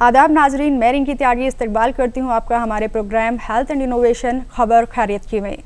आदाब नाजरीन, मैं रिंकी त्यागी इस्तकबाल करती हूँ आपका हमारे प्रोग्राम हेल्थ एंड इनोवेशन खबर खैरियत की में।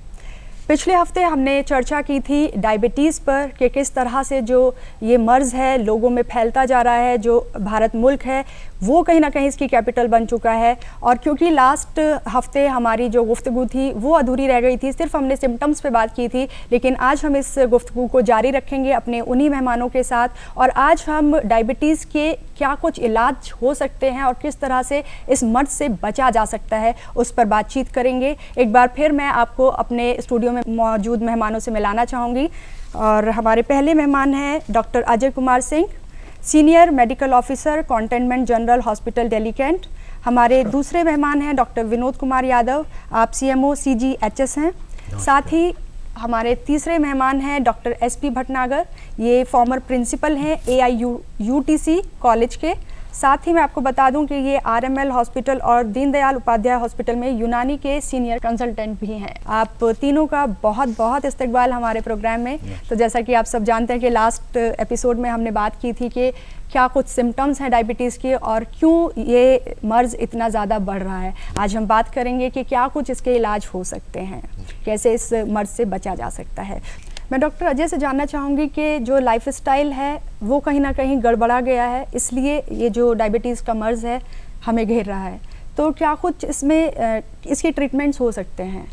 पिछले हफ्ते हमने चर्चा की थी डायबिटीज़ पर कि किस तरह से जो ये मर्ज़ है लोगों में फैलता जा रहा है। जो भारत मुल्क है वो कहीं ना कहीं इसकी कैपिटल बन चुका है। और क्योंकि लास्ट हफ्ते हमारी जो गुफ्तगू थी वो अधूरी रह गई थी, सिर्फ हमने सिम्टम्स पे बात की थी, लेकिन आज हम इस गुफ्तगू को जारी रखेंगे अपने उन्हीं मेहमानों के साथ। और आज हम डायबिटीज़ के क्या कुछ इलाज हो सकते हैं और किस तरह से इस मर्ज़ से बचा जा सकता है उस पर बातचीत करेंगे। एक बार फिर मैं आपको अपने स्टूडियो में मौजूद मेहमानों से मिलाना चाहूँगी। और हमारे पहले मेहमान हैं doctor Ajay Kumar Singh, senior medical officer Cantonment General Hospital Delhi Cantt. हमारे दूसरे मेहमान हैं डॉक्टर विनोद कुमार यादव, आप CMO CGHS हैं। साथ ही हमारे तीसरे मेहमान हैं डॉक्टर SP भटनागर, ये फॉर्मर प्रिंसिपल हैं AIUTC कॉलेज के। साथ ही मैं आपको बता दूं कि ये RML हॉस्पिटल और दीनदयाल उपाध्याय हॉस्पिटल में यूनानी के सीनियर कंसल्टेंट भी हैं। आप तीनों का बहुत बहुत इस्तकबाल हमारे प्रोग्राम में। तो जैसा कि आप सब जानते हैं कि लास्ट एपिसोड में हमने बात की थी कि क्या कुछ सिम्टम्स हैं डायबिटीज़ के और क्यों ये मर्ज़ इतना ज़्यादा बढ़ रहा है। आज हम बात करेंगे कि क्या कुछ इसके इलाज हो सकते हैं, कैसे इस मर्ज़ से बचा जा सकता है। मैं डॉक्टर अजय से जानना चाहूँगी कि जो लाइफस्टाइल है वो कहीं ना कहीं गड़बड़ा गया है, इसलिए ये जो डायबिटीज़ का मर्ज़ है हमें घेर रहा है। तो क्या कुछ इसमें इसके ट्रीटमेंट्स हो सकते हैं?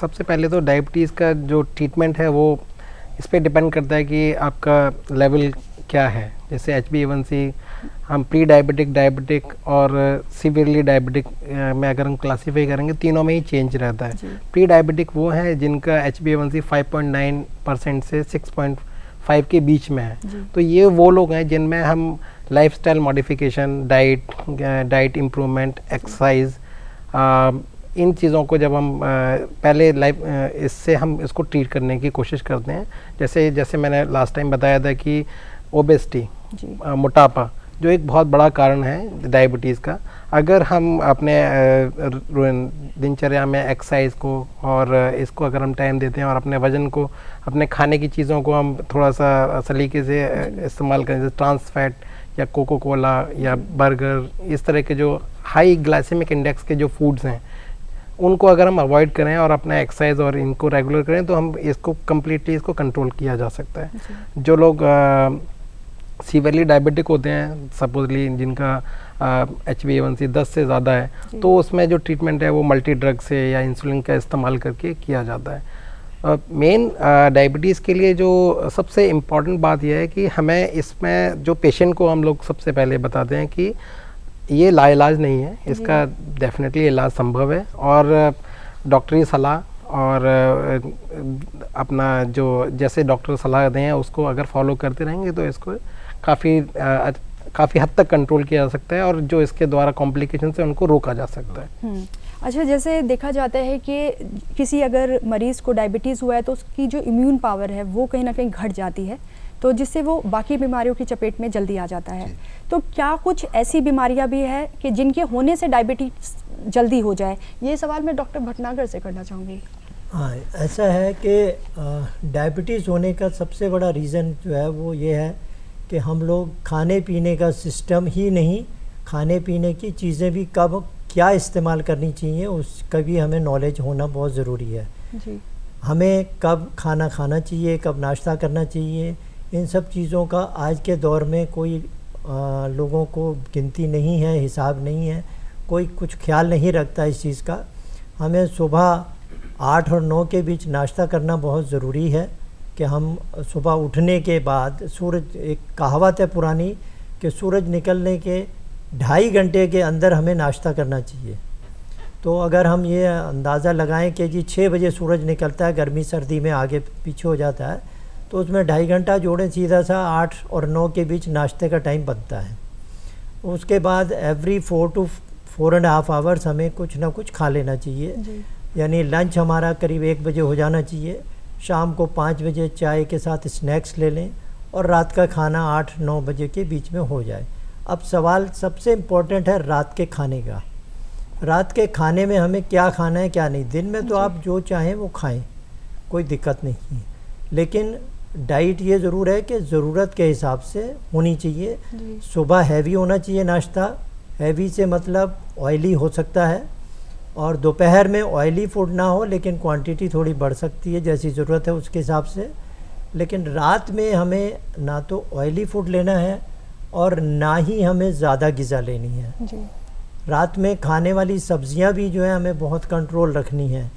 सबसे पहले तो डायबिटीज़ का जो ट्रीटमेंट है वो इस पे डिपेंड करता है कि आपका लेवल क्या है। जैसे HbA1c हम प्री डायबिटिक, डायबिटिक और सीवियरली डायबिटिक में अगर हम क्लासीफाई करेंगे, तीनों में ही चेंज रहता है। प्री डायबिटिक वो है जिनका HbA1c 5.9% से 6.5 के बीच में है। तो ये वो लोग हैं जिनमें हम lifestyle modification, diet improvement, exercise, इन चीज़ों को जब हम पहले इससे हम इसको ट्रीट करने की कोशिश करते हैं। जैसे मैंने लास्ट टाइम बताया था कि ओबेसिटी, मोटापा जो एक बहुत बड़ा कारण है डायबिटीज़ का, अगर हम अपने दिनचर्या में एक्सरसाइज को और इसको अगर हम टाइम देते हैं और अपने वज़न को, अपने खाने की चीज़ों को हम थोड़ा सा सलीके से इस्तेमाल करें, जैसे ट्रांस फैट या कोको कोला या बर्गर, इस तरह के जो हाई ग्लाइसेमिक इंडेक्स के जो फूड्स हैं उनको अगर हम अवॉइड करें और अपना एक्सरसाइज और इनको रेगुलर करें तो हम इसको कम्प्लीटली इसको कंट्रोल किया जा सकता है। जो लोग सीवियरली डायबिटिक होते हैं, सपोजली जिनका HbA1c 10 से ज़्यादा है, तो उसमें जो ट्रीटमेंट है वो मल्टी ड्रग से या इंसुलिन का इस्तेमाल करके किया जाता है। मेन डायबिटीज़ के लिए जो सबसे इम्पॉर्टेंट बात यह है कि हमें इसमें जो पेशेंट को हम लोग सबसे पहले बताते हैं कि ये लाइलाज नहीं है, इसका डेफिनेटली इलाज संभव है। और डॉक्टरी सलाह और अपना जो जैसे डॉक्टर सलाह दें उसको अगर फॉलो करते रहेंगे तो इसको काफ़ी हद तक कंट्रोल किया जा सकता है और जो इसके द्वारा कॉम्प्लिकेशन से उनको रोका जा सकता है। अच्छा, जैसे देखा जाता है कि किसी अगर मरीज़ को डायबिटीज़ हुआ है तो उसकी जो इम्यून पावर है वो कहीं ना कहीं घट जाती है, तो जिससे वो बाकी बीमारियों की चपेट में जल्दी आ जाता है। तो क्या कुछ ऐसी बीमारियां भी है कि जिनके होने से डायबिटीज जल्दी हो जाए? ये सवाल मैं डॉक्टर भटनागर से करना चाहूँगी। हाँ, ऐसा है कि डायबिटीज़ होने का सबसे बड़ा रीज़न जो है वो ये है कि हम लोग खाने पीने का सिस्टम ही नहीं, खाने पीने की चीज़ें भी कब क्या इस्तेमाल करनी चाहिए उसका भी हमें नॉलेज होना बहुत ज़रूरी है जी। हमें कब खाना खाना चाहिए, कब नाश्ता करना चाहिए, इन सब चीज़ों का आज के दौर में कोई लोगों को गिनती नहीं है, हिसाब नहीं है, कोई कुछ ख्याल नहीं रखता इस चीज़ का। हमें सुबह 8 और 9 के बीच नाश्ता करना बहुत ज़रूरी है कि हम सुबह उठने के बाद सूरज, एक कहावत है पुरानी कि सूरज निकलने के 2.5 घंटे के अंदर हमें नाश्ता करना चाहिए। तो अगर हम ये अंदाज़ा लगाएं कि जी 6 बजे सूरज निकलता है, गर्मी सर्दी में आगे पीछे हो जाता है, तो उसमें 2.5 घंटा जोड़ें, सीधा सा 8 और 9 के बीच नाश्ते का टाइम बनता है। उसके बाद एवरी 4 to 4.5 आवर्स हमें कुछ ना कुछ खा लेना चाहिए। यानी लंच हमारा करीब 1 बजे हो जाना चाहिए, शाम को 5 बजे चाय के साथ स्नैक्स ले लें और रात का खाना 8-9 बजे के बीच में हो जाए। अब सवाल सबसे इम्पोर्टेंट है रात के खाने का। रात के खाने में हमें क्या खाना है क्या नहीं। दिन में तो आप जो चाहें वो खाएं, कोई दिक्कत नहीं है, लेकिन डाइट ये ज़रूर है कि ज़रूरत के हिसाब से होनी चाहिए। सुबह हैवी होना चाहिए नाश्ता, हैवी से मतलब ऑयली हो सकता है, और दोपहर में ऑयली फूड ना हो लेकिन क्वांटिटी थोड़ी बढ़ सकती है जैसी ज़रूरत है उसके हिसाब से। लेकिन रात में हमें ना तो ऑयली फूड लेना है और ना ही हमें ज़्यादा ग़िज़ा लेनी है जी। रात में खाने वाली सब्जियां भी जो है हमें बहुत कंट्रोल रखनी है।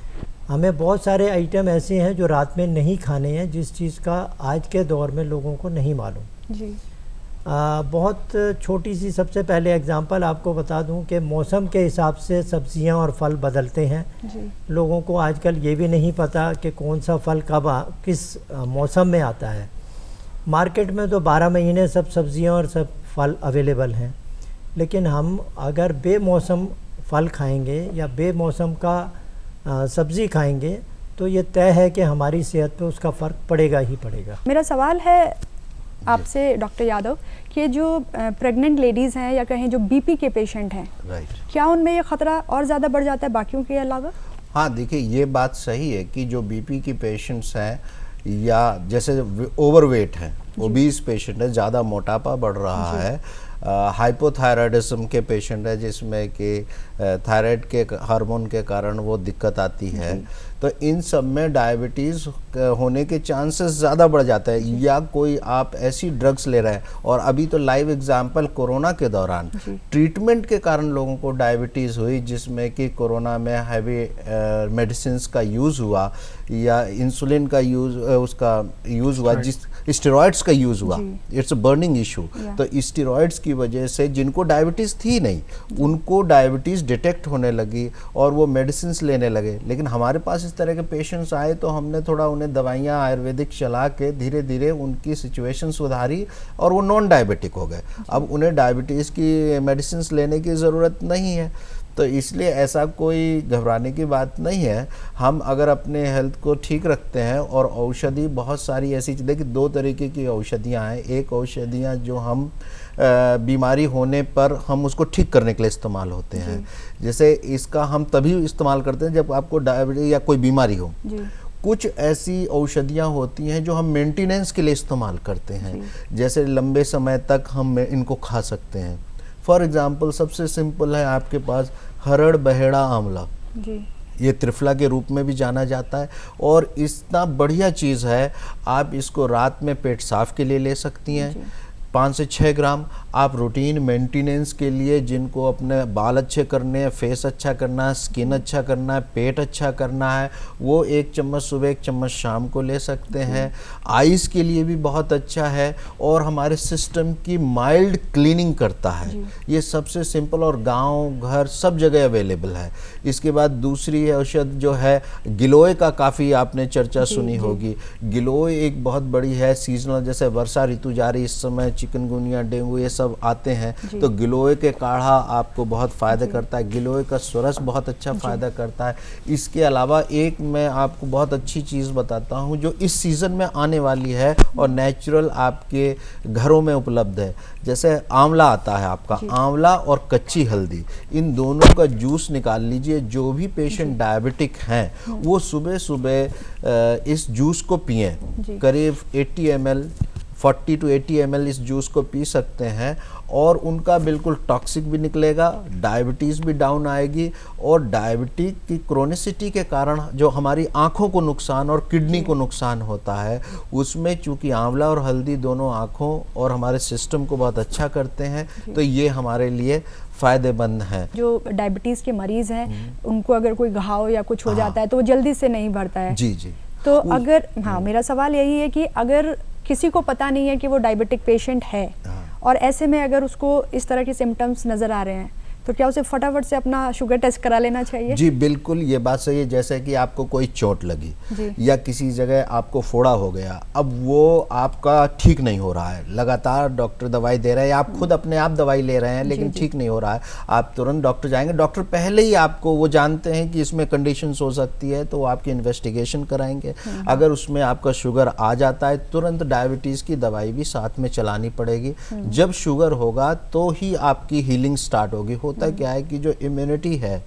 हमें बहुत सारे आइटम ऐसे हैं जो रात में नहीं खाने हैं, जिस चीज़ का आज के दौर में लोगों को नहीं मालूम। जी। बहुत छोटी सी सबसे पहले एग्जांपल आपको बता दूं कि मौसम के हिसाब से सब्जियां और फल बदलते हैं। जी। लोगों को आजकल ये भी नहीं पता कि कौन सा फल कब किस मौसम में आता है। मार्केट में तो 12 महीने सब सब्जियां और सब फल अवेलेबल हैं, लेकिन हम अगर बेमौसम फल खाएंगे या बेमौसम का सब्ज़ी खाएंगे तो ये तय है कि हमारी सेहत पे उसका फ़र्क पड़ेगा ही पड़ेगा। मेरा सवाल है आपसे डॉक्टर यादव कि जो प्रेग्नेंट लेडीज़ हैं या कहें जो बीपी के पेशेंट हैं, राइट, क्या उनमें ये ख़तरा और ज़्यादा बढ़ जाता है बाकियों के अलावा? हाँ देखिए ये बात सही है कि जो बीपी की पेशेंट्स हैं या जैसे ओवरवेट हैं, ओबीस पेशेंट है, ज़्यादा मोटापा बढ़ रहा है, हाइपोथायराइडिज्म के पेशेंट है जिसमें कि थायराइड के हार्मोन के कारण वो दिक्कत आती है, तो इन सब में डायबिटीज़ होने के चांसेस ज़्यादा बढ़ जाता है। या कोई आप ऐसी ड्रग्स ले रहे हैं, और अभी तो लाइव एग्जांपल कोरोना के दौरान ट्रीटमेंट के कारण लोगों को डायबिटीज़ हुई, जिसमें कि कोरोना में हैवी मेडिसिन्स का यूज़ हुआ या इंसुलिन का यूज़ हुआ, जिस स्टेरॉइड्स का यूज़ हुआ, इट्स अ बर्निंग इशू। तो स्टेरॉइड्स की वजह से जिनको डायबिटीज़ थी नहीं उनको डायबिटीज़ डिटेक्ट होने लगी और वो मेडिसिन्स लेने लगे। लेकिन हमारे पास इस तरह के पेशेंट्स आए तो हमने थोड़ा उन्हें दवाइयाँ आयुर्वेदिक चला के धीरे धीरे उनकी सिचुएशन सुधारी और वो नॉन डायबिटिक हो गए। अब उन्हें डायबिटीज़ की मेडिसिन्स लेने की ज़रूरत नहीं है, तो इसलिए ऐसा कोई घबराने की बात नहीं है। हम अगर अपने हेल्थ को ठीक रखते हैं, और औषधि बहुत सारी ऐसी चीज़ें, देखिए 2 तरीके की औषधियाँ हैं। एक औषधियाँ जो हम बीमारी होने पर हम उसको ठीक करने के लिए इस्तेमाल होते हैं, जैसे इसका हम तभी इस्तेमाल करते हैं जब आपको डायबिटीज या कोई बीमारी हो। कुछ ऐसी औषधियाँ होती हैं जो हम मेंटेनेंस के लिए इस्तेमाल करते हैं, जैसे लंबे समय तक हम इनको खा सकते हैं। फॉर एग्जाम्पल सबसे सिंपल है आपके पास हरड़ बहेड़ा आंवला, ये त्रिफला के रूप में भी जाना जाता है, और इतना बढ़िया चीज़ है। आप इसको रात में पेट साफ के लिए ले सकती हैं, 5 से 6 ग्राम। आप रूटीन मेंटेनेंस के लिए, जिनको अपने बाल अच्छे करने हैं, फेस अच्छा करना है, स्किन अच्छा करना है, पेट अच्छा करना है, वो 1 चम्मच सुबह 1 चम्मच शाम को ले सकते हैं। आइज़ के लिए भी बहुत अच्छा है और हमारे सिस्टम की माइल्ड क्लीनिंग करता है। ये सबसे सिंपल और गांव घर सब जगह अवेलेबल है। इसके बाद दूसरी औषध जो है गिलोय का, काफ़ी आपने चर्चा सुनी होगी। गिलोय एक बहुत बड़ी है, सीजनल, जैसे वर्षा ऋतु जा रही इस समय चिकनगुनिया, डेंगू ये सब आते हैं, तो गिलोय के काढ़ा आपको बहुत फ़ायदा करता है। गिलोय का सुरस बहुत अच्छा फ़ायदा करता है। इसके अलावा एक मैं आपको बहुत अच्छी चीज़ बताता हूँ जो इस सीज़न में आने वाली है और नेचुरल आपके घरों में उपलब्ध है। जैसे आंवला आता है आपका, आंवला और कच्ची हल्दी, इन दोनों का जूस निकाल लीजिए। जो भी पेशेंट डायबिटिक हैं वो सुबह सुबह इस जूस को पिएं, करीब 80 ml 40 to 80 ml इस जूस को पी सकते हैं, और उनका बिल्कुल टॉक्सिक भी निकलेगा, डायबिटीज़ भी डाउन आएगी। और डायबिटीज की क्रोनिसिटी के कारण जो हमारी आँखों को नुकसान और किडनी को नुकसान होता है, उसमें चूँकि आंवला और हल्दी दोनों आँखों और हमारे सिस्टम को बहुत अच्छा करते हैं, तो ये हमारे लिए फ़ायदेमंद है। जो डायबिटीज़ के मरीज़ हैं उनको अगर कोई घाव या कुछ हो जाता है तो वो जल्दी से नहीं बढ़ता है। जी जी। तो अगर मेरा सवाल यही है कि अगर किसी को पता नहीं है कि वो डायबिटिक पेशेंट है, और ऐसे में अगर उसको इस तरह के सिम्टम्स नज़र आ रहे हैं, तो क्या उसे फटाफट से अपना शुगर टेस्ट करा लेना चाहिए? जी बिल्कुल, ये बात सही है। जैसे कि आपको कोई चोट लगी या किसी जगह आपको फोड़ा हो गया, अब वो आपका ठीक नहीं हो रहा है, लगातार डॉक्टर दवाई दे रहे हैं, आप खुद अपने आप दवाई ले रहे हैं लेकिन ठीक नहीं हो रहा है, आप तुरंत डॉक्टर जाएंगे। डॉक्टर पहले ही आपको, वो जानते हैं कि इसमें कंडीशंस हो सकती है, तो वो आपकी इन्वेस्टिगेशन कराएंगे। अगर उसमें आपका शुगर आ जाता है, तुरंत डायबिटीज़ की दवाई भी साथ में चलानी पड़ेगी। जब शुगर होगा तो ही आपकी हीलिंग स्टार्ट होगी। होता क्या है कि जो इम्यूनिटी है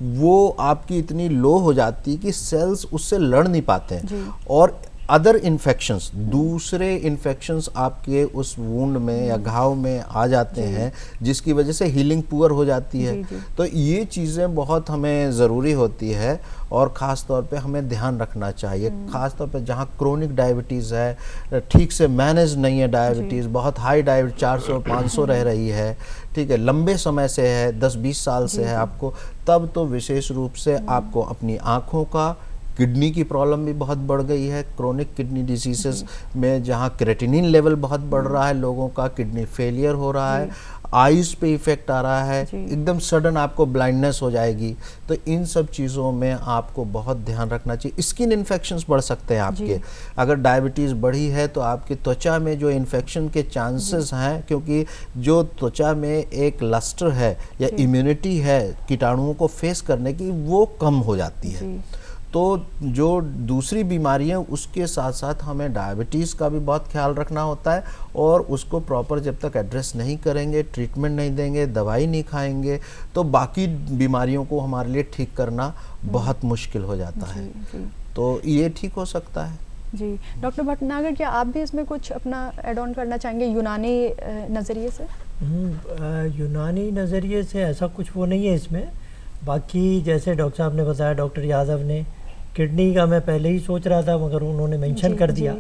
वो आपकी इतनी लो हो जाती है कि सेल्स उससे लड़ नहीं पाते हैं, और अदर इन्फेक्शंस, दूसरे इन्फेक्शंस आपके उस वुंड में या घाव में आ जाते हैं, जिसकी वजह से हीलिंग पुअर हो जाती है। तो ये चीज़ें बहुत हमें ज़रूरी होती है और ख़ास तौर पे हमें ध्यान रखना चाहिए, ख़ास तौर पे जहाँ क्रोनिक डायबिटीज़ है, ठीक से मैनेज नहीं है डायबिटीज़, बहुत हाई डायबिटीज 400-500 रह रही है, ठीक है, लंबे समय से है, 10-20 साल से है आपको, तब तो विशेष रूप से आपको अपनी आँखों का, किडनी की प्रॉब्लम भी बहुत बढ़ गई है, क्रोनिक किडनी डिजीजेस में जहाँ क्रेटिनिन लेवल बहुत बढ़ रहा है, लोगों का किडनी फेलियर हो रहा है, आईज पे इफेक्ट आ रहा है, एकदम सडन आपको ब्लाइंडनेस हो जाएगी। तो इन सब चीज़ों में आपको बहुत ध्यान रखना चाहिए। स्किन इन्फेक्शंस बढ़ सकते हैं आपके, अगर डायबिटीज़ बढ़ी है तो आपकी त्वचा में जो इन्फेक्शन के चांसेस हैं, क्योंकि जो त्वचा में एक लस्टर है या इम्यूनिटी है कीटाणुओं को फेस करने की, वो कम हो जाती है। तो जो दूसरी बीमारियां, उसके साथ साथ हमें डायबिटीज़ का भी बहुत ख्याल रखना होता है और उसको प्रॉपर जब तक एड्रेस नहीं करेंगे, ट्रीटमेंट नहीं देंगे, दवाई नहीं खाएंगे, तो बाकी बीमारियों को हमारे लिए ठीक करना बहुत मुश्किल हो जाता है। तो ये ठीक हो सकता है। जी डॉक्टर भटनागर, क्या आप भी इसमें कुछ अपना ऐड ऑन करना चाहेंगे यूनानी नज़रिए से? यूनानी नज़रिए से ऐसा कुछ वो नहीं है इसमें। बाकी जैसे डॉक्टर साहब ने बताया, डॉक्टर यादव ने, किडनी का मैं पहले ही सोच रहा था मगर उन्होंने मेंशन कर दिया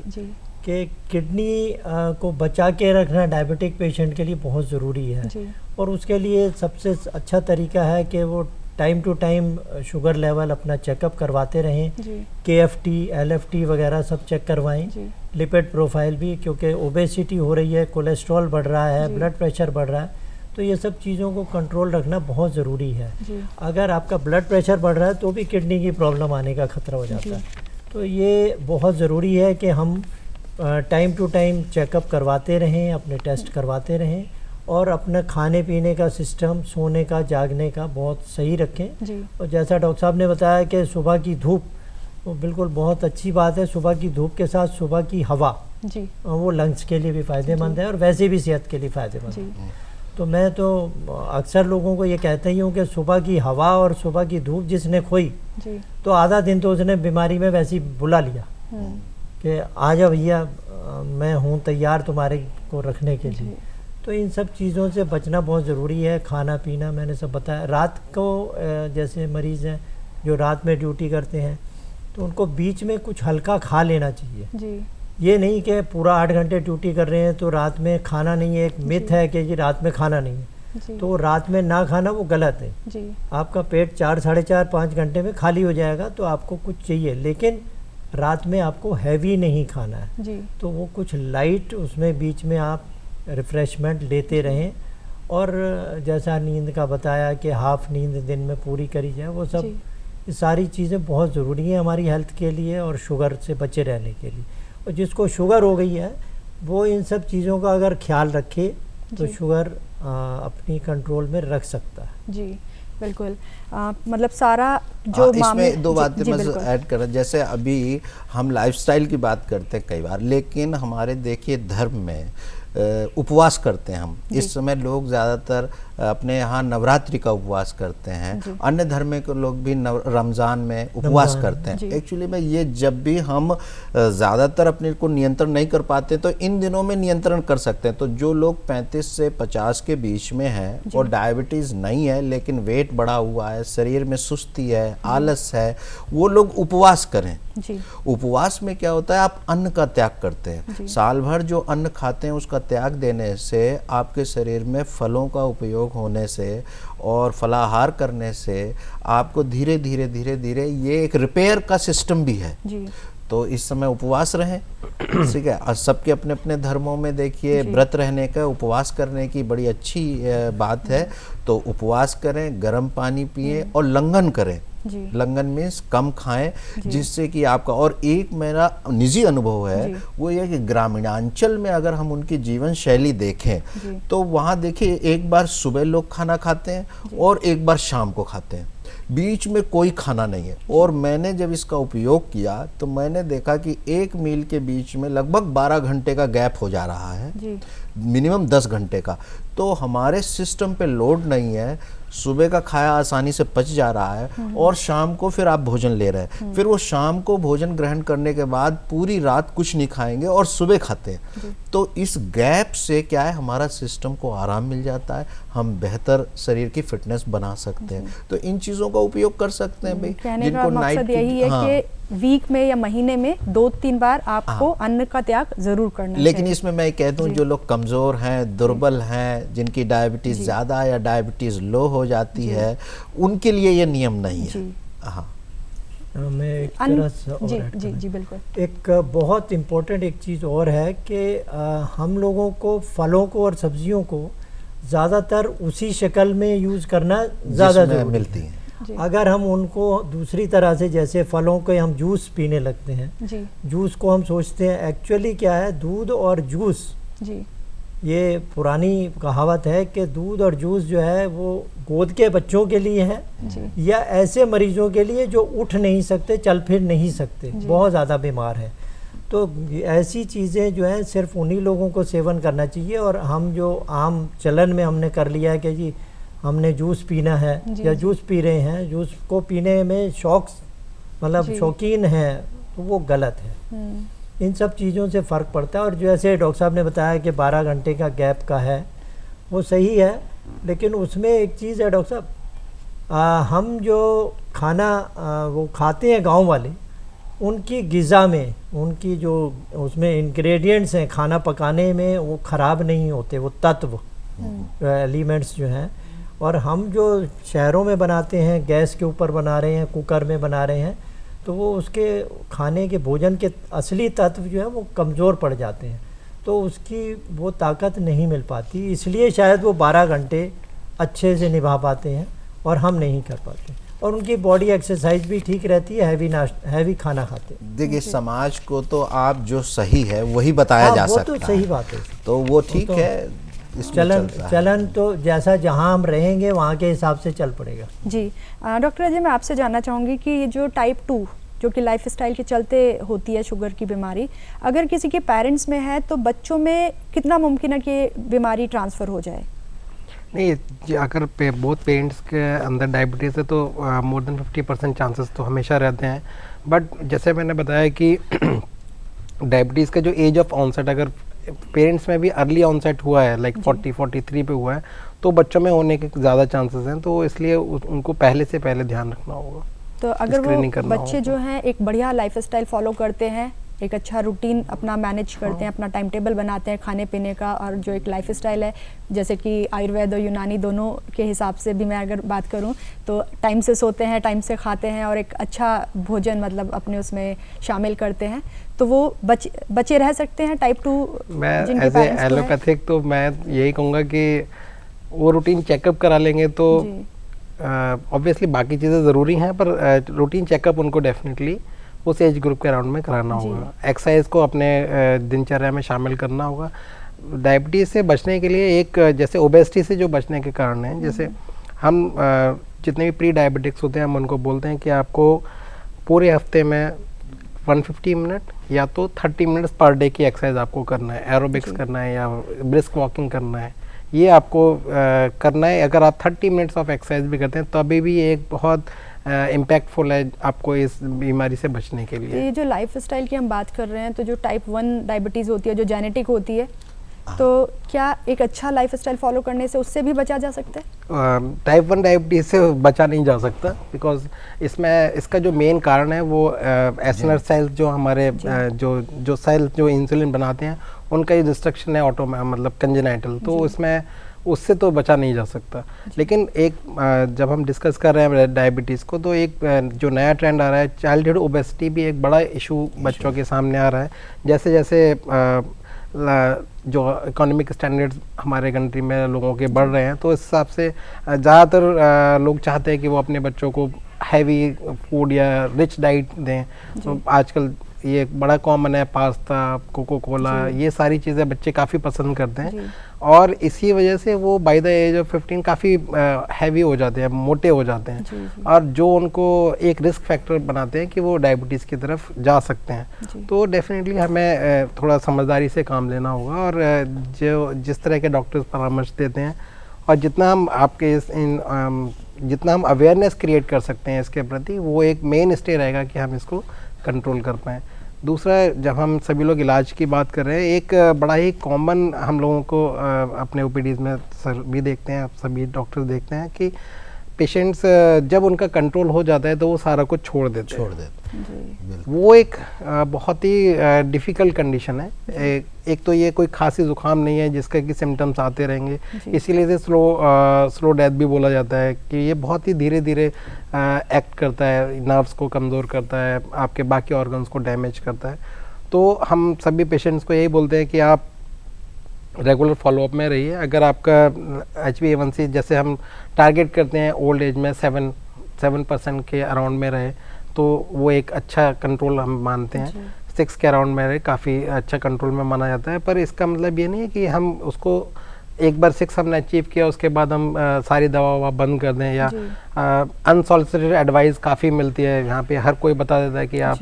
कि किडनी को बचा के रखना डायबिटिक पेशेंट के लिए बहुत ज़रूरी है। और उसके लिए सबसे अच्छा तरीका है कि वो time to time sugar level अपना चेकअप करवाते रहें, KFT, LFT वगैरह सब चेक करवाएं, लिपिड प्रोफाइल भी, क्योंकि ओबेसिटी हो रही है, कोलेस्ट्रॉल बढ़ रहा है, ब्लड प्रेशर बढ़ रहा है, तो ये सब चीज़ों को कंट्रोल रखना बहुत ज़रूरी है। अगर आपका ब्लड प्रेशर बढ़ रहा है तो भी किडनी की प्रॉब्लम आने का ख़तरा हो जाता है। तो ये बहुत ज़रूरी है कि हम टाइम टू टाइम चेकअप करवाते रहें, अपने टेस्ट करवाते रहें और अपना खाने पीने का सिस्टम, सोने का, जागने का बहुत सही रखें। और जैसा डॉक्टर साहब ने बताया कि सुबह की धूप, वो बिल्कुल बहुत अच्छी बात है। सुबह की धूप के साथ सुबह की हवा, वो लंग्स के लिए भी फ़ायदेमंद है और वैसे भी सेहत के लिए फ़ायदेमंद है। तो मैं तो अक्सर लोगों को ये कहता ही हूँ कि सुबह की हवा और सुबह की धूप जिसने खोई, तो आधा दिन तो उसने बीमारी में वैसे ही बुला लिया कि आ जा भैया, मैं हूँ तैयार तुम्हारे को रखने के लिए। तो इन सब चीज़ों से बचना बहुत ज़रूरी है। खाना पीना मैंने सब बताया। रात को जैसे मरीज़ हैं जो रात में ड्यूटी करते हैं, तो उनको बीच में कुछ हल्का खा लेना चाहिए। ये नहीं कि पूरा 8 घंटे ड्यूटी कर रहे हैं तो रात में खाना नहीं है। एक मिथ है कि जी रात में खाना नहीं है, तो रात में ना खाना वो गलत है। आपका पेट 4, साढ़े 4, 5 घंटे में खाली हो जाएगा, तो आपको कुछ चाहिए, लेकिन रात में आपको हैवी नहीं खाना है। तो वो कुछ लाइट उसमें बीच में आप रिफ़्रेशमेंट लेते रहें। और जैसा नींद का बताया कि हाफ नींद दिन में पूरी करी जाए, वो सब ये सारी चीज़ें बहुत ज़रूरी हैं हमारी हेल्थ के लिए और शुगर से बचे रहने के लिए। और जिसको शुगर हो गई है वो इन सब चीज़ों का अगर ख्याल रखे तो शुगर अपनी कंट्रोल में रख सकता है। जी बिल्कुल। मतलब सारा जो इसमें दो बातें मैं ऐड कर रहा, जैसे अभी हम लाइफस्टाइल की बात करते हैं कई बार, लेकिन हमारे देखिए धर्म में उपवास करते हैं हम। इस समय लोग ज़्यादातर अपने यहाँ नवरात्रि का उपवास करते हैं, अन्य धर्म के लोग भी रमज़ान में उपवास करते हैं। एक्चुअली में ये जब भी हम ज़्यादातर अपने को नियंत्रण नहीं कर पाते तो इन दिनों में नियंत्रण कर सकते हैं। तो जो लोग 35 से 50 के बीच में हैं और डायबिटीज़ नहीं है लेकिन वेट बढ़ा हुआ है, शरीर में सुस्ती है, आलस है, वो लोग उपवास करें। उपवास में क्या होता है, आप अन्न का त्याग करते हैं। साल भर जो अन्न खाते हैं उसका त्याग देने से आपके शरीर में फलों का उपयोग होने से और फलाहार करने से आपको धीरे धीरे धीरे धीरे ये एक रिपेयर का सिस्टम भी है। तो इस समय उपवास रहें, ठीक है। और सबके अपने अपने धर्मों में देखिए व्रत रहने का, उपवास करने की बड़ी अच्छी बात है। तो उपवास करें, गर्म पानी पिए और लंघन करें। लंघन मीन्स कम खाएं, जिससे कि आपका, और एक मेरा निजी अनुभव है वो ये कि ग्रामीणांचल में अगर हम उनकी जीवन शैली देखें तो वहाँ देखिए एक बार सुबह लोग खाना खाते हैं और एक बार शाम को खाते हैं, बीच में कोई खाना नहीं है। और मैंने जब इसका उपयोग किया तो मैंने देखा कि एक मील के बीच में लगभग 12 घंटे का गैप हो जा रहा है, मिनिमम 10 घंटे का, तो हमारे सिस्टम पे लोड नहीं है, सुबह का खाया आसानी से पच जा रहा है और शाम को फिर आप भोजन ले रहे हैं, फिर वो शाम को भोजन ग्रहण करने के बाद पूरी रात कुछ नहीं खाएंगे और सुबह खाते हैं। तो इस गैप से क्या है, हमारा सिस्टम को आराम मिल जाता है, हम बेहतर शरीर की फिटनेस बना सकते हैं। तो इन चीज़ों का उपयोग कर सकते हैं भाई। कहने का मकसद यही है कि वीक में या महीने में 2-3 बार आपको अन्न का त्याग जरूर करना चाहिए। लेकिन इसमें मैं कह दूं, जो लोग कमज़ोर हैं, दुर्बल हैं, जिनकी डायबिटीज़ ज़्यादा या डायबिटीज़ लो हो जाती है, उनके लिए ये नियम नहीं है। हाँ, मैं एक तरह से और जी ऐड जी करना। जी बिल्कुल। एक बहुत इम्पोर्टेंट एक चीज़ और है कि हम लोगों को फलों को और सब्जियों को ज़्यादातर उसी शक्ल में यूज़ करना ज़्यादा जिसमें ज़रूरी मिलती है। हैं। अगर हम उनको दूसरी तरह से, जैसे फलों के हम जूस पीने लगते हैं, जी जूस को हम सोचते हैं, एक्चुअली क्या है, दूध और जूस, जी ये पुरानी कहावत है कि दूध और जूस जो है वो गोद के बच्चों के लिए है जी या ऐसे मरीजों के लिए जो उठ नहीं सकते, चल फिर नहीं सकते, बहुत ज़्यादा बीमार है। तो ऐसी चीज़ें जो हैं सिर्फ उन्हीं लोगों को सेवन करना चाहिए। और हम जो आम चलन में हमने कर लिया है कि जी हमने जूस पीना है या जूस पी रहे हैं, जूस को पीने में शौक मतलब शौकीन है, तो वो गलत है। इन सब चीज़ों से फ़र्क पड़ता है। और जैसे डॉक्टर साहब ने बताया कि 12 घंटे का गैप का है, वो सही है, लेकिन उसमें एक चीज़ है डॉक्टर साहब, हम जो खाना वो खाते हैं गांव वाले, उनकी ग़िज़ा में, उनकी जो उसमें इंग्रेडिएंट्स हैं खाना पकाने में, वो ख़राब नहीं होते, वो तत्व एलिमेंट्स जो हैं। और हम जो शहरों में बनाते हैं, गैस के ऊपर बना रहे हैं, कुकर में बना रहे हैं, तो वो उसके खाने के भोजन के असली तत्व जो है वो कमज़ोर पड़ जाते हैं, तो उसकी वो ताकत नहीं मिल पाती। इसलिए शायद वो 12 घंटे अच्छे से निभा पाते हैं और हम नहीं कर पाते। और उनकी बॉडी एक्सरसाइज भी ठीक रहती है, हैवी खाना खाते हैं। देखिए, समाज को तो आप जो सही है वही बताया जा वो सकता तो सही है, बात है। तो वो ठीक तो है। इसमें चलता है। चलन तो जैसा जहाँ हम रहेंगे वहाँ के हिसाब से चल पड़ेगा। जी डॉक्टर अजय, मैं आपसे जानना चाहूँगी कि ये जो टाइप 2 जो कि लाइफस्टाइल के चलते होती है शुगर की बीमारी, अगर किसी के पेरेंट्स में है तो बच्चों में कितना मुमकिन है कि बीमारी ट्रांसफ़र हो जाए? नहीं, अगर बहुत पेरेंट्स के अंदर डायबिटीज़ है तो मोर देन 50% चांसेस तो हमेशा रहते हैं। बट जैसे मैंने बताया कि डायबिटीज़ का जो एज ऑफ ऑनसेट, अगर पेरेंट्स में भी अर्ली ऑनसेट हुआ है, लाइक 40-43 पे हुआ है, तो बच्चों में होने के ज़्यादा चांसेस हैं। तो इसलिए उनको पहले से पहले ध्यान रखना होगा। तो अगर वो बच्चे जो हैं एक बढ़िया लाइफस्टाइल फॉलो करते हैं, एक अच्छा रूटीन अपना मैनेज करते हैं, अपना टाइम टेबल बनाते हैं खाने पीने का, और जो एक लाइफस्टाइल है जैसे कि आयुर्वेद और यूनानी दोनों के हिसाब से भी मैं अगर बात करूं तो टाइम से सोते हैं, टाइम से खाते हैं और एक अच्छा भोजन मतलब अपने उसमें शामिल करते हैं, तो वो बचे रह सकते हैं टाइप 2। मैं एज ए एलोपैथिक तो मैं यही कहूँगा कि वो रूटीन चेकअप करा लेंगे तो ऑब्वियसली बाकी चीज़ें ज़रूरी हैं, पर रूटीन चेकअप उनको डेफिनेटली उस एज ग्रुप के अराउंड में कराना होगा। एक्सरसाइज को अपने दिनचर्या में शामिल करना होगा। डायबिटीज़ से बचने के लिए एक, जैसे ओबेसिटी से जो बचने के कारण हैं, जैसे हम जितने भी प्री डायबिटिक्स होते हैं हम उनको बोलते हैं कि आपको पूरे हफ्ते में 150 मिनट या तो 30 मिनट्स पर डे की एक्सरसाइज आपको करना है, एरोबिक्स करना है या ब्रिस्क वॉकिंग करना है, ये आपको करना है। अगर आप 30 मिनट्स ऑफ एक्सरसाइज भी करते हैं तभी भी एक बहुत इम्पैक्टफुल है आपको इस बीमारी से बचने के लिए। ये जो लाइफस्टाइल की हम बात कर रहे हैं, तो जो टाइप 1 डायबिटीज़ होती है जो जेनेटिक होती है, तो क्या एक अच्छा लाइफस्टाइल फॉलो करने से उससे भी बचा जा सकता है? टाइप 1 डायबिटीज़ से बचा नहीं जा सकता, बिकॉज इसमें इसका जो मेन कारण है वो एसनर सेल्स जो हमारे जो सेल्स जो इंसुलिन बनाते हैं उनका ये डिस्ट्रक्शन है मतलब कंजेनाइटल, तो इसमें उससे तो बचा नहीं जा सकता। लेकिन एक जब हम डिस्कस कर रहे हैं डायबिटीज़ को, तो एक जो नया ट्रेंड आ रहा है, चाइल्डहुड ओबेसिटी भी एक बड़ा इशू बच्चों के सामने आ रहा है। जैसे जैसे जो इकोनॉमिक स्टैंडर्ड्स हमारे कंट्री में लोगों के बढ़ रहे हैं, तो इस हिसाब से ज़्यादातर लोग चाहते हैं कि वो अपने बच्चों को हैवी फूड या रिच डाइट दें। तो आजकल ये बड़ा कॉमन है, पास्ता, कोको कोला, ये सारी चीज़ें बच्चे काफ़ी पसंद करते हैं और इसी वजह से वो बाय द एज ऑफ 15 काफ़ी हैवी हो जाते हैं, मोटे हो जाते हैं और जो उनको एक रिस्क फैक्टर बनाते हैं कि वो डायबिटीज़ की तरफ जा सकते हैं। तो डेफिनेटली हमें थोड़ा समझदारी से काम लेना होगा और जो जिस तरह के डॉक्टर्स परामर्श देते हैं और जितना हम आपके जितना हम अवेयरनेस क्रिएट कर सकते हैं इसके प्रति, वो एक मेन स्टे रहेगा कि हम इसको कंट्रोल कर पाएँ। दूसरा, जब हम सभी लोग इलाज की बात कर रहे हैं, एक बड़ा ही कॉमन हम लोगों को अपने ओपीडीज में सभी देखते हैं, सभी डॉक्टर्स देखते हैं कि पेशेंट्स जब उनका कंट्रोल हो जाता है तो वो सारा कुछ छोड़ देते हैं। वो एक बहुत ही डिफ़िकल्ट कंडीशन है। एक तो ये कोई खांसी जुकाम नहीं है जिसका कि सिम्टम्स आते रहेंगे, इसीलिए इसे स्लो डेथ भी बोला जाता है कि ये बहुत ही धीरे धीरे एक्ट करता है, नर्व्स को कमज़ोर करता है, आपके बाकी ऑर्गन्स को डैमेज करता है। तो हम सभी पेशेंट्स को यही बोलते हैं कि आप रेगुलर फॉलोअप में रहिए। अगर आपका HbA1c जैसे हम टारगेट करते हैं ओल्ड एज में 7% के अराउंड में रहे तो वो एक अच्छा कंट्रोल हम मानते हैं। 6 के अराउंड में रहे काफ़ी अच्छा कंट्रोल में माना जाता है, पर इसका मतलब ये नहीं है कि हम उसको एक बार 6 हमने अचीव किया उसके बाद हम सारी दवा बंद कर दें या अनसॉलिसिटेड एडवाइस काफ़ी मिलती है। यहाँ पे हर कोई बता देता है कि आप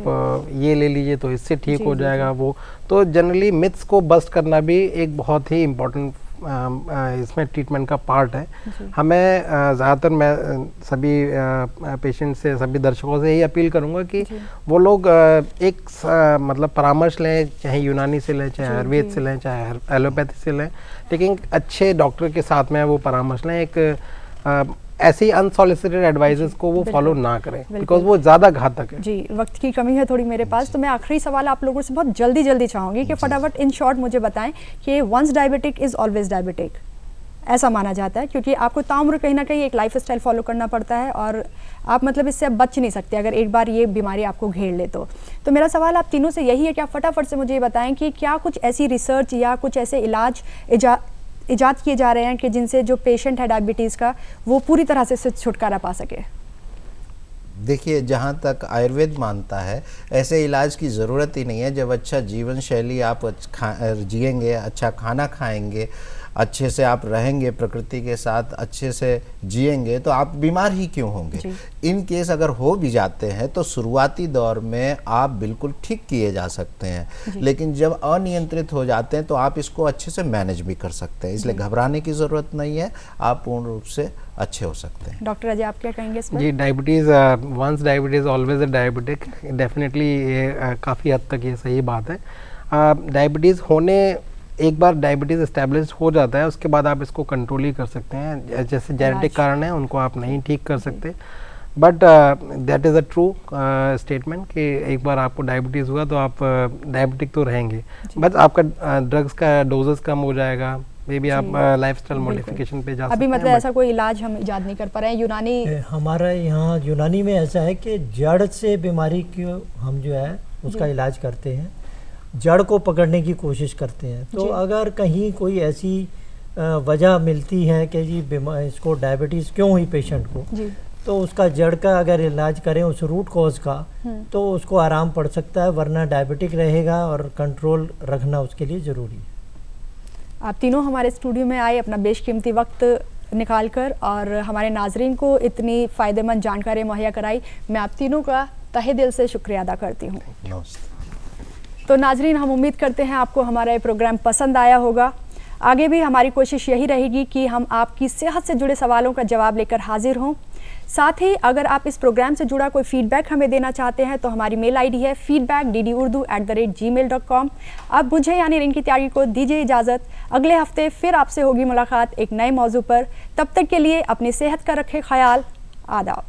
ये ले लीजिए तो इससे ठीक हो जाएगा वो। तो जनरली मिथ्स को बस्ट करना भी एक बहुत ही इम्पोर्टेंट इसमें ट्रीटमेंट का पार्ट है। हमें ज़्यादातर मैं सभी पेशेंट से, सभी दर्शकों से यही अपील करूँगा कि वो लोग एक मतलब परामर्श लें, चाहे यूनानी से लें, चाहे आयुर्वेद से लें, चाहे एलोपैथी से लें, लेकिन अच्छे डॉक्टर के साथ में वो परामर्श लें। एक ऐसी अनसॉलिसिटेड एडवाइजेस को वो फॉलो ना करें बिकॉज वो ज़्यादा घातक है। जी, वक्त की कमी है थोड़ी मेरे पास, तो मैं आखिरी सवाल आप लोगों से बहुत जल्दी चाहूँगी कि फटाफट इन शॉर्ट मुझे बताएं कि once diabetic is always diabetic, ऐसा माना जाता है क्योंकि आपको ताउम्र कहीं ना कहीं एक लाइफ स्टाइल फॉलो करना पड़ता है और आप मतलब इससे अब बच नहीं सकते अगर एक बार ये बीमारी आपको घेर ले तो मेरा सवाल आप तीनों से यही है कि आप फटाफट से मुझे ये बताएं कि क्या कुछ ऐसी रिसर्च या कुछ ऐसे इलाज इजाद किए जा रहे हैं कि जिनसे जो पेशेंट है डायबिटीज़ का वो पूरी तरह से छुटकारा पा सके? देखिए, जहाँ तक आयुर्वेद मानता है ऐसे इलाज की ज़रूरत ही नहीं है। जब अच्छा जीवन शैली आप जिएंगे, अच्छा खाना खाएंगे, अच्छे से आप रहेंगे, प्रकृति के साथ अच्छे से जिएंगे, तो आप बीमार ही क्यों होंगे। इन केस अगर हो भी जाते हैं तो शुरुआती दौर में आप बिल्कुल ठीक किए जा सकते हैं, लेकिन जब अनियंत्रित हो जाते हैं तो आप इसको अच्छे से मैनेज भी कर सकते हैं। इसलिए घबराने की ज़रूरत नहीं है, आप पूर्ण रूप से अच्छे हो सकते हैं। डॉक्टर अजय, आप क्या कहेंगे इस पर? जी, diabetes once diabetes always a diabetic, definitely ये काफ़ी हद तक ये सही बात है। डायबिटीज़ होने, एक बार डायबिटीज़ एस्टेब्लिश हो जाता है उसके बाद आप इसको कंट्रोल ही कर सकते हैं। जैसे जेनेटिक कारण है उनको आप नहीं ठीक कर सकते, but that is a true statement कि एक बार आपको डायबिटीज़ हुआ तो आप डायबिटिक तो रहेंगे, बस आपका ड्रग्स का डोजेस कम हो जाएगा, मे बी आप लाइफस्टाइल मॉडिफिकेशन पे जा सकते हैं। अभी मतलब ऐसा कोई इलाज हम इजाद नहीं कर पा रहे हैं। यूनानी, हमारा यहाँ यूनानी में ऐसा है कि जड़ से बीमारी को हम जो है उसका इलाज करते हैं, जड़ को पकड़ने की कोशिश करते हैं। तो अगर कहीं कोई ऐसी वजह मिलती है कि जी इसको डायबिटीज़ क्यों हुई पेशेंट को, तो उसका जड़ का अगर इलाज करें उस रूट कॉज का, तो उसको आराम पड़ सकता है, वरना डायबिटिक रहेगा और कंट्रोल रखना उसके लिए ज़रूरी है। आप तीनों हमारे स्टूडियो में आए, अपना बेशकीमती वक्त निकाल कर और हमारे नाजरीन को इतनी फ़ायदेमंद जानकारी मुहैया कराई। मैं आप तीनों का तहे दिल से शुक्रिया अदा करती हूँ। तो नाजरीन, हम उम्मीद करते हैं आपको हमारा ये प्रोग्राम पसंद आया होगा। आगे भी हमारी कोशिश यही रहेगी कि हम आपकी सेहत से जुड़े सवालों का जवाब लेकर हाजिर हों। साथ ही अगर आप इस प्रोग्राम से जुड़ा कोई फीडबैक हमें देना चाहते हैं तो हमारी मेल आईडी है feedback@ddurdu@gmail.com। अब मुझे यानी रिंकी त्यागी को दीजिए इजाज़त। अगले हफ्ते फिर आपसे होगी मुलाकात एक नए मौजू पर। तब तक के लिए अपनी सेहत का रखें ख्याल। आदाब।